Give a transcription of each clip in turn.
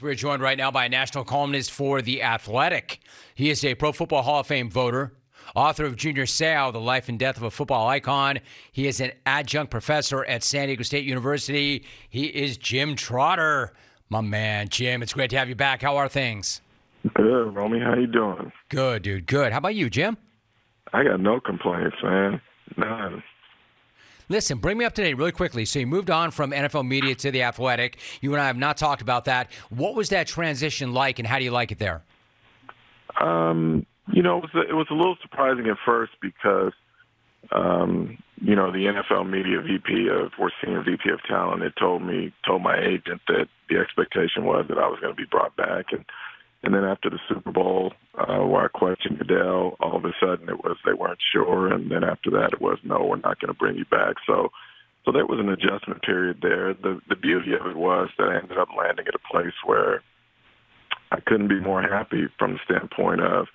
We're joined right now by a national columnist for The Athletic. He is a Pro Football Hall of Fame voter, author of Junior Seau, The Life and Death of a Football Icon. He is an adjunct professor at San Diego State University. He is Jim Trotter. My man, Jim, it's great to have you back. How are things? Good, Romy. How you doing? Good, dude. Good. How about you, Jim? I got no complaints, man. None. Listen, bring me up to date really quickly. So you moved on from NFL media to The Athletic. You and I have not talked about that. What was that transition like, and how do you like it there? It was a little surprising at first because, the NFL media VP or senior VP of talent had told my agent that the expectation was that I was going to be brought back. And then after the Super Bowl, where I questioned Goodell, all of a sudden it was they weren't sure. And then after that, it was, no, we're not going to bring you back. So there was an adjustment period there. The beauty of it was that I ended up landing at a place where I couldn't be more happy from the standpoint of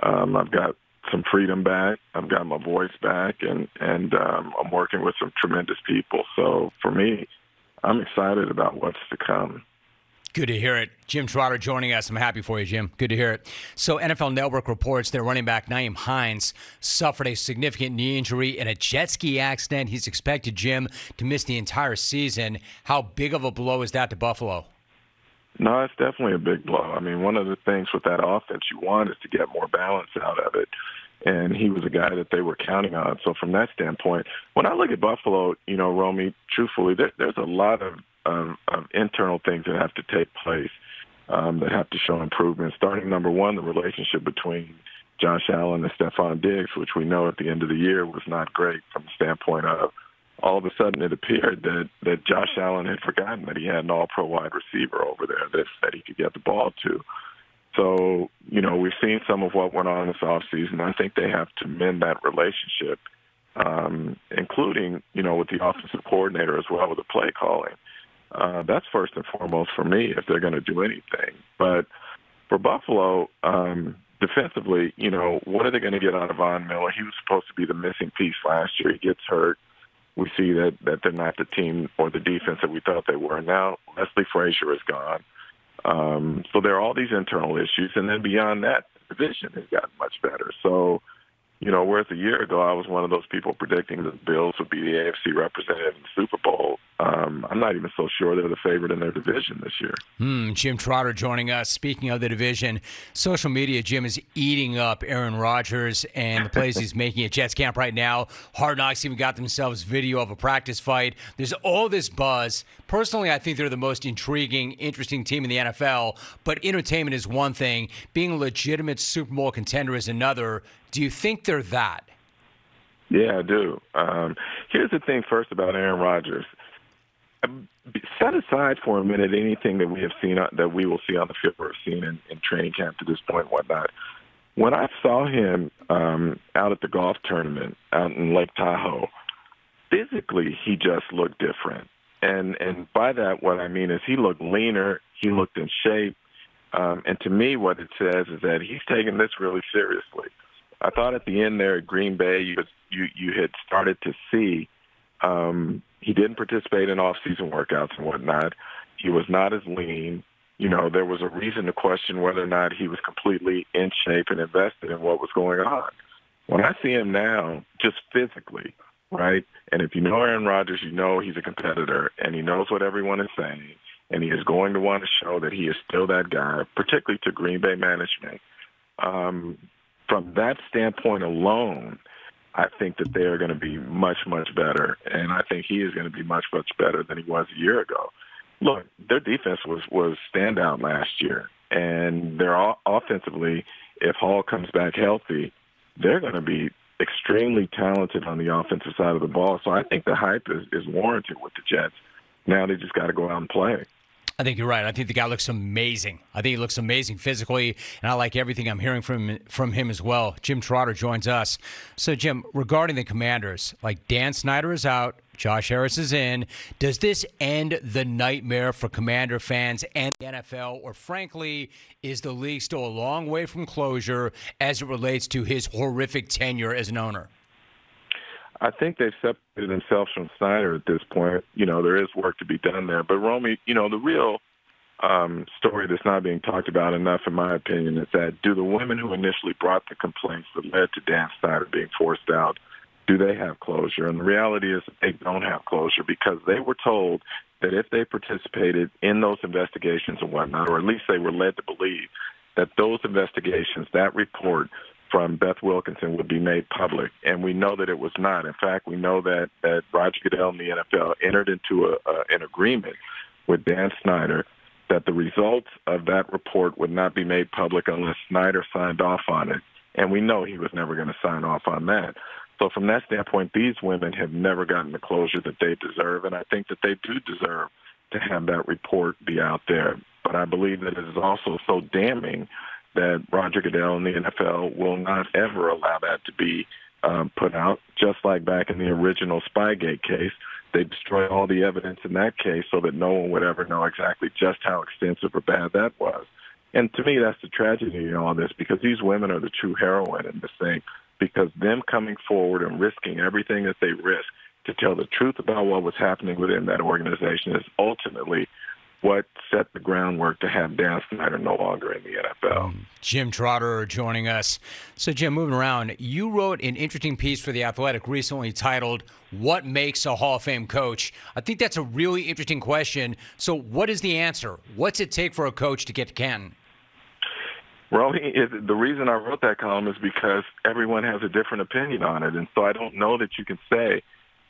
I've got some freedom back, I've got my voice back, and I'm working with some tremendous people. So for me, I'm excited about what's to come. Good to hear it. Jim Trotter joining us. I'm happy for you, Jim. Good to hear it. So NFL Network reports their running back Nyheim Hines suffered a significant knee injury in a jet ski accident. He's expected, Jim, to miss the entire season. How big of a blow is that to Buffalo? No, it's definitely a big blow. I mean, one of the things with that offense you want is to get more balance out of it. And he was a guy that they were counting on. So from that standpoint, when I look at Buffalo, Romy, truthfully, there's a lot of internal things that have to take place that have to show improvement. Starting, number one, the relationship between Josh Allen and Stephon Diggs, which we know at the end of the year was not great from the standpoint of all of a sudden it appeared that Josh Allen had forgotten that he had an all-pro wide receiver over there that he could get the ball to. So, we've seen some of what went on this offseason. I think they have to mend that relationship, including, with the offensive coordinator as well with the play calling. That's first and foremost for me if they're going to do anything. But for Buffalo, defensively, what are they going to get out of Von Miller? He was supposed to be the missing piece last year. He gets hurt. We see that they're not the team or the defense that we thought they were. Now Leslie Frazier is gone. So there are all these internal issues. And then beyond that, the division has gotten much better. So, whereas a year ago I was one of those people predicting that the Bills would be the AFC representative in the Super Bowl, I'm not even so sure they're the favorite in their division this year. Jim Trotter joining us. Speaking of the division, social media, Jim, is eating up Aaron Rodgers and the plays he's making at Jets camp right now. Hard Knocks even got themselves video of a practice fight. There's all this buzz. Personally, I think they're the most intriguing, interesting team in the NFL, but entertainment is one thing. Being a legitimate Super Bowl contender is another. Do you think they're that? Yeah, I do. Here's the thing first about Aaron Rodgers. Set aside for a minute anything that we have seen, that we will see on the field or have seen in training camp to this point and whatnot. When I saw him out at the golf tournament out in Lake Tahoe, physically he just looked different. And by that, what I mean is he looked leaner, he looked in shape. And to me, what it says is that he's taking this really seriously. I thought at the end there at Green Bay, you had started to see he didn't participate in off-season workouts and whatnot. He was not as lean. There was a reason to question whether or not he was completely in shape and invested in what was going on. When I see him now, just physically, right, and if you know Aaron Rodgers, you know he's a competitor, and he knows what everyone is saying, and he is going to want to show that he is still that guy, particularly to Green Bay management. From that standpoint alone, I think that they are going to be much, much better, and I think he is going to be much, much better than he was a year ago. Look, their defense was standout last year, and they're offensively, if Hall comes back healthy, they're going to be extremely talented on the offensive side of the ball. So I think the hype is warranted with the Jets. Now they just got to go out and play. I think you're right. I think the guy looks amazing. I think he looks amazing physically, and I like everything I'm hearing from him as well. Jim Trotter joins us. So, Jim, regarding the Commanders, like Dan Snyder is out, Josh Harris is in. Does this end the nightmare for Commander fans and the NFL, or frankly, is the league still a long way from closure as it relates to his horrific tenure as an owner? I think they've separated themselves from Snyder at this point. There is work to be done there. But, Romy, the real story that's not being talked about enough, in my opinion, is that do the women who initially brought the complaints that led to Dan Snyder being forced out, do they have closure? And the reality is that they don't have closure because they were told that if they participated in those investigations and whatnot, or at least they were led to believe that those investigations, that report from Beth Wilkinson would be made public. And we know that it was not. In fact, we know that Roger Goodell and the NFL entered into an agreement with Dan Snyder that the results of that report would not be made public unless Snyder signed off on it. And we know he was never going to sign off on that. So from that standpoint, these women have never gotten the closure that they deserve, and I think that they do deserve to have that report be out there. But I believe that it is also so damning that Roger Goodell and the NFL will not ever allow that to be put out, just like back in the original Spygate case. They destroyed all the evidence in that case so that no one would ever know exactly just how extensive or bad that was. And to me, that's the tragedy in all this, because these women are the true heroine in this thing, because them coming forward and risking everything that they risk to tell the truth about what was happening within that organization is ultimately what set the groundwork to have Dan Snyder no longer in the NFL. Jim Trotter joining us. So, Jim, moving around, you wrote an interesting piece for The Athletic recently titled, "What Makes a Hall of Fame Coach?" I think that's a really interesting question. So what is the answer? What's it take for a coach to get to Canton? Well, the reason I wrote that column is because everyone has a different opinion on it. And so I don't know that you can say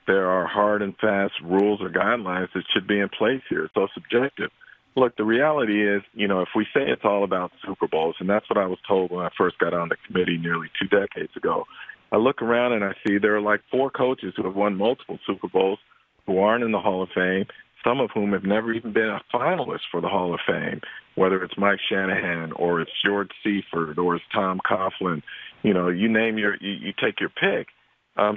there are hard and fast rules or guidelines that should be in place here. It's so subjective. Look, the reality is, if we say it's all about Super Bowls, and that's what I was told when I first got on the committee nearly 2 decades ago, I look around and I see there are like 4 coaches who have won multiple Super Bowls who aren't in the Hall of Fame, some of whom have never even been a finalist for the Hall of Fame, whether it's Mike Shanahan or it's George Seifert or it's Tom Coughlin. You name you take your pick.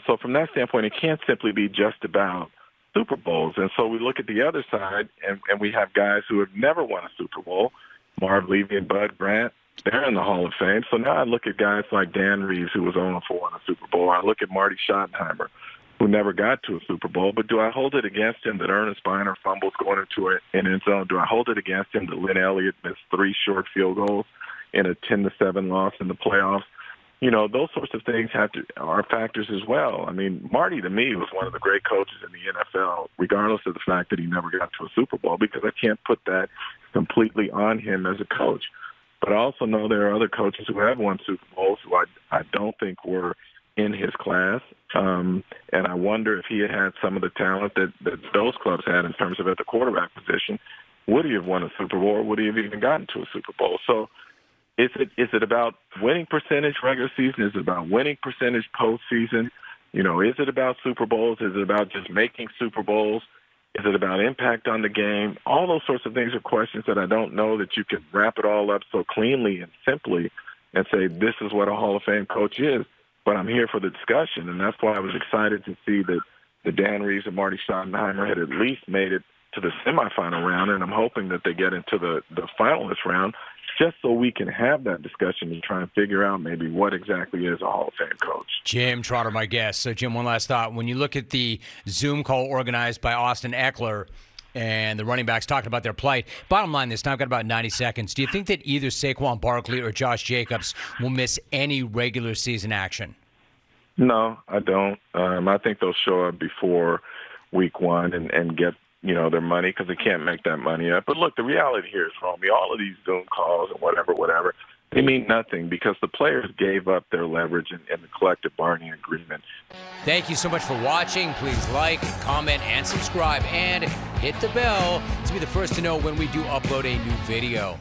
So from that standpoint, it can't simply be just about Super Bowls. And so we look at the other side, and we have guys who have never won a Super Bowl, Marv Levy and Bud Grant. They're in the Hall of Fame. So now I look at guys like Dan Reeves, who was 0-4 in a Super Bowl. I look at Marty Schottenheimer, who never got to a Super Bowl. But do I hold it against him that Ernest Biner fumbles going into an end zone? Do I hold it against him that Lynn Elliott missed 3 short field goals in a 10-7 loss in the playoffs? Those sorts of things are factors as well. I mean, Marty, to me, was one of the great coaches in the NFL, regardless of the fact that he never got to a Super Bowl, because I can't put that completely on him as a coach. But I also know there are other coaches who have won Super Bowls who I don't think were in his class. And I wonder if he had some of the talent that those clubs had in terms of at the quarterback position, would he have won a Super Bowl, or would he have even gotten to a Super Bowl? So is it about winning percentage regular season? Is it about winning percentage postseason? Is it about Super Bowls? Is it about just making Super Bowls? Is it about impact on the game? All those sorts of things are questions that I don't know that you can wrap it all up so cleanly and simply and say this is what a Hall of Fame coach is. But I'm here for the discussion, and that's why I was excited to see that the Dan Reeves and Marty Schottenheimer had at least made it to the semifinal round, and I'm hoping that they get into the finalist round just so we can have that discussion and try and figure out maybe what exactly is a Hall of Fame coach. Jim Trotter, my guest. So, Jim, one last thought. When you look at the Zoom call organized by Austin Eckler and the running backs talking about their plight, bottom line this time, I've got about 90 seconds. Do you think that either Saquon Barkley or Josh Jacobs will miss any regular season action? No, I don't. I think they'll show up before week 1 and get their money, because they can't make that money up. But look, the reality here is, Romy, all of these Zoom calls and whatever, they mean nothing because the players gave up their leverage in the collective bargaining agreement. Thank you so much for watching. Please like, comment, and subscribe, and hit the bell to be the first to know when we do upload a new video.